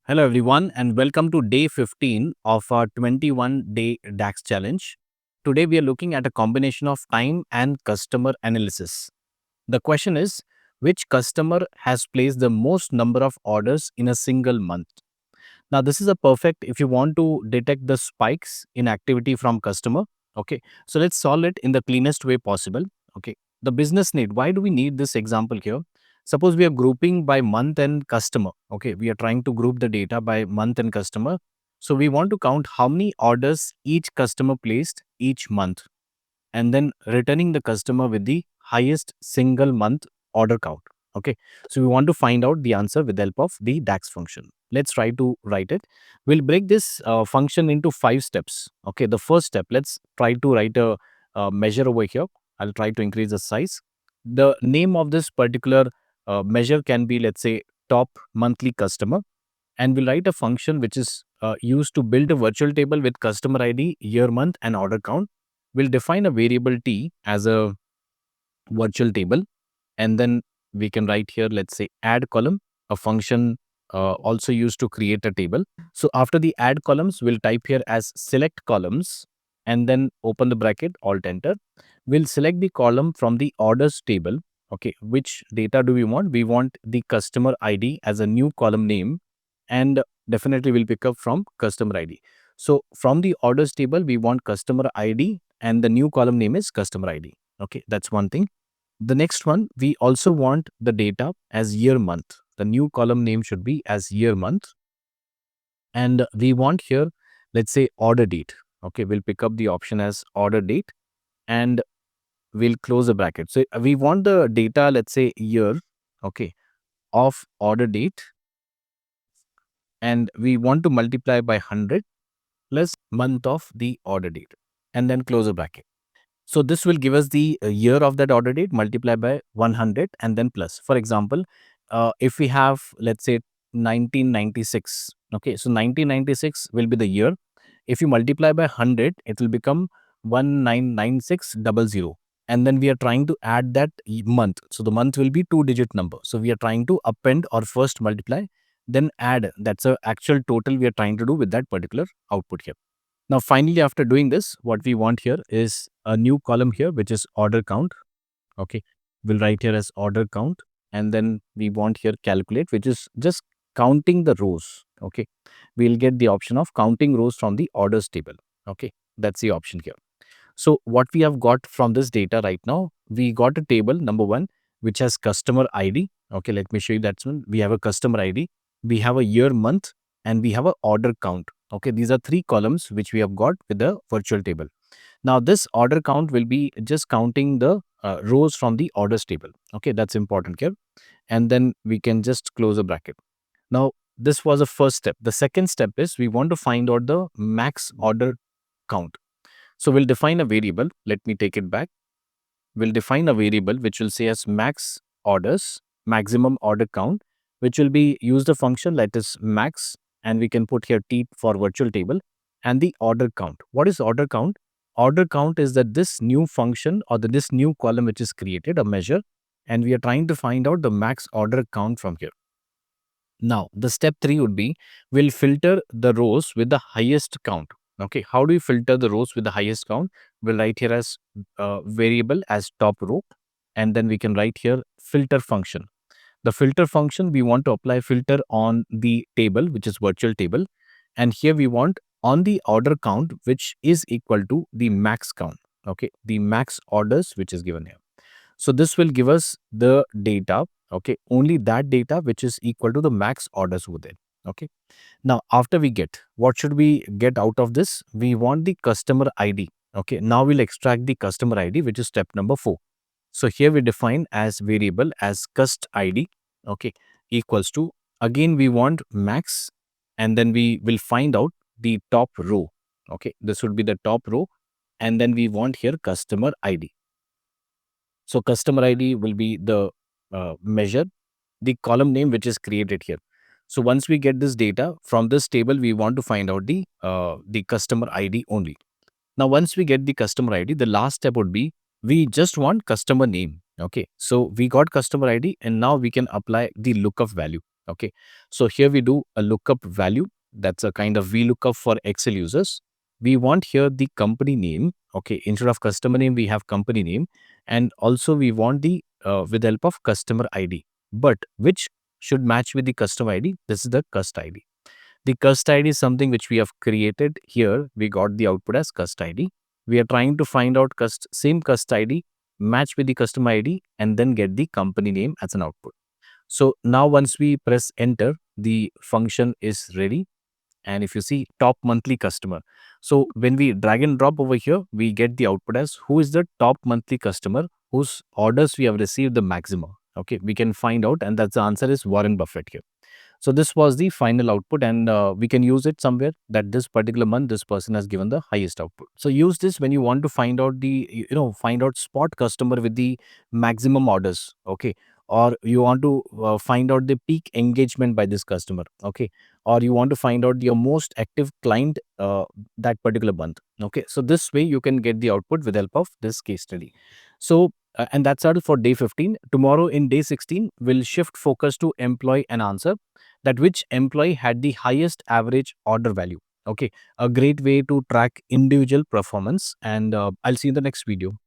Hello, everyone, and welcome to day 15 of our 21-day DAX challenge. Today, we are looking at a combination of time and customer analysis. The question is, which customer has placed the most number of orders in a single month? Now, this is a perfect if you want to detect the spikes in activity from customer. Okay, so let's solve it in the cleanest way possible. Okay, the business need. Why do we need this example here? Suppose we are grouping by month and customer. Okay, we are trying to group the data by month and customer. So we want to count how many orders each customer placed each month and then returning the customer with the highest single month order count. Okay, so we want to find out the answer with the help of the DAX function. Let's try to write it. We'll break this function into 5 steps. Okay, the first step, let's try to write a measure over here. I'll try to increase the size. The name of this particular measure can be, let's say, top monthly customer, and we'll write a function which is used to build a virtual table with customer ID, year, month, and order count. We'll define a variable t as a virtual table, and then we can write here, let's say, add column, a function also used to create a table. So after the add columns, we'll type here as select columns and then open the bracket, alt enter. We'll select the column from the orders table. Okay, which data do we want? We want the customer ID as a new column name, and definitely we'll pick up from customer ID. So from the orders table, we want customer ID and the new column name is customer ID. Okay, that's one thing. The next one, we also want the data as year month. The new column name should be as year month. And we want here, let's say, order date. Okay, we'll pick up the option as order date and we'll close the bracket. So we want the data, let's say, year, okay, of order date, and we want to multiply by 100 plus month of the order date and then close the bracket. So this will give us the year of that order date multiplied by 100 and then plus. For example, if we have, let's say, 1996. Okay, so 1996 will be the year. If you multiply by 100, it will become 199600. And then we are trying to add that month. So the month will be 2-digit number. So we are trying to append or first multiply, then add. That's the actual total we are trying to do with that particular output here. Now, finally, after doing this, what we want here is a new column here, which is order count. Okay, we'll write here as order count, and then we want here calculate, which is just counting the rows. Okay, we'll get the option of counting rows from the orders table. Okay, that's the option here. So what we have got from this data right now, we got a table number one, which has customer ID. Okay, let me show you that one. We have a customer ID, we have a year, month, and we have a order count. Okay, these are 3 columns which we have got with the virtual table. Now this order count will be just counting the rows from the orders table. Okay, that's important here. And then we can just close a bracket. Now this was the first step. The second step is we want to find out the max order count. So we'll define a variable. Let me take it back. We'll define a variable which will say as max orders, maximum order count, which will be use the function that is max, and we can put here t for virtual table, and the order count. What is order count? Order count is that this new function or this new column which is created, a measure, and we are trying to find out the max order count from here. Now, the step 3 would be we'll filter the rows with the highest count. Okay, how do we filter the rows with the highest count? We'll write here as variable as top row, and then we can write here filter function. The filter function, we want to apply filter on the table, which is virtual table, and here we want on the order count, which is equal to the max count. Okay, the max orders which is given here. So this will give us the data, okay, only that data which is equal to the max orders over there. Okay. Now, after we get, what should we get out of this? We want the customer ID. Okay. Now we'll extract the customer ID, which is step number 4. So here we define as variable as cust ID. Okay. Equals to, again, we want max, and then we will find out the top row. Okay. This would be the top row. And then we want here customer ID. So customer ID will be the measure, the column name which is created here. So once we get this data from this table, we want to find out the customer ID only. Now, once we get the customer ID, the last step would be we just want customer name. Okay, so we got customer ID, and now we can apply the lookup value. Okay, so here we do a lookup value. That's a kind of VLOOKUP for Excel users. We want here the company name. Okay, instead of customer name, we have company name, and also we want the with the help of customer ID. But which should match with the customer ID? This is the cust ID. The cust ID is something which we have created here. We got the output as cust ID. We are trying to find out same cust ID, match with the customer ID, and then get the company name as an output. So now once we press enter, the function is ready. And if you see top monthly customer, so when we drag and drop over here, we get the output as who is the top monthly customer whose orders we have received the maximum. Okay, we can find out, and that's the answer is Warren Buffett here. So this was the final output, and we can use it somewhere that this particular month this person has given the highest output. So use this when you want to find out the find out spot customer with the maximum orders. Okay, or you want to find out the peak engagement by this customer. Okay, or you want to find out your most active client that particular month. Okay, so this way you can get the output with the help of this case study. So and that's all for day 15. Tomorrow in day 16, we'll shift focus to employee and answer that which employee had the highest average order value. Okay, a great way to track individual performance. And I'll see you in the next video.